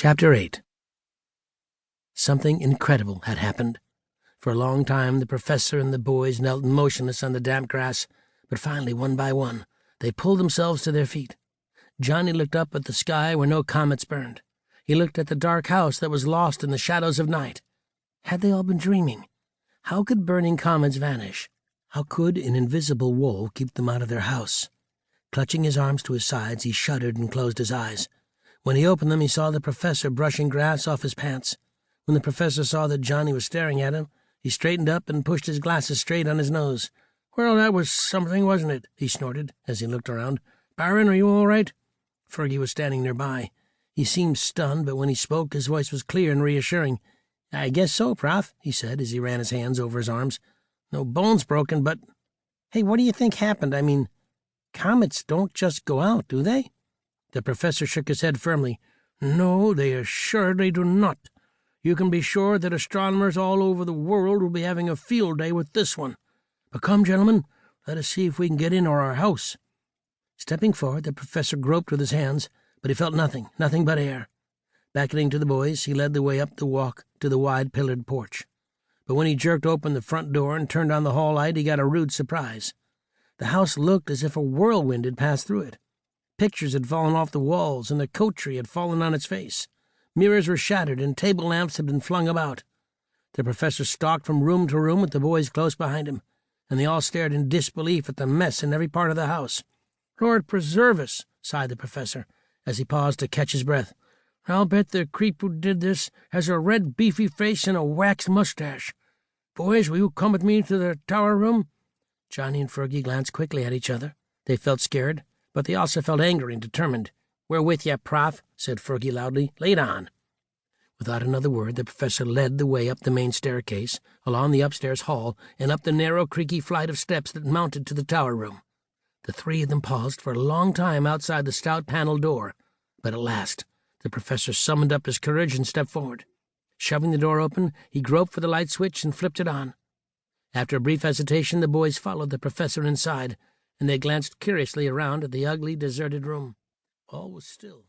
Chapter 8. Something incredible had happened. For a long time the professor and the boys knelt motionless on the damp grass, but finally, one by one, they pulled themselves to their feet. Johnny looked up at the sky where no comets burned. He looked at the dark house that was lost in the shadows of night. Had they all been dreaming? How could burning comets vanish? How could an invisible wall keep them out of their house? Clutching his arms to his sides, he shuddered and closed his eyes. When he opened them, he saw the professor brushing grass off his pants. When the professor saw that Johnny was staring at him, he straightened up and pushed his glasses straight on his nose. "Well, that was something, wasn't it?" he snorted as he looked around. "Baron, are you all right?" Fergie was standing nearby. He seemed stunned, but when he spoke, his voice was clear and reassuring. "I guess so, Prof," he said as he ran his hands over his arms. "No bones broken, but... Hey, what do you think happened? I mean, comets don't just go out, do they?" The professor shook his head firmly. "No, they assuredly do not. You can be sure that astronomers all over the world will be having a field day with this one. But come, gentlemen, let us see if we can get into our house." Stepping forward, the professor groped with his hands, but he felt nothing but air. Beckoning to the boys, he led the way up the walk to the wide pillared porch. But when he jerked open the front door and turned on the hall light, he got a rude surprise. The house looked as if a whirlwind had passed through it. Pictures had fallen off the walls, and the coat-tree had fallen on its face. Mirrors were shattered, and table lamps had been flung about. The professor stalked from room to room with the boys close behind him, and they all stared in disbelief at the mess in every part of the house. "Lord preserve us," sighed the professor, as he paused to catch his breath. "I'll bet the creep who did this has a red beefy face and a waxed mustache. Boys, will you come with me to the tower room?" Johnny and Fergie glanced quickly at each other. They felt scared, but they also felt angry and determined. "We're with you, Prof," said Fergie loudly. "Lead on." Without another word, the professor led the way up the main staircase, along the upstairs hall, and up the narrow, creaky flight of steps that mounted to the tower room. The three of them paused for a long time outside the stout panel door, but at last the professor summoned up his courage and stepped forward. Shoving the door open, he groped for the light switch and flipped it on. After a brief hesitation, the boys followed the professor inside, and they glanced curiously around at the ugly, deserted room. All was still.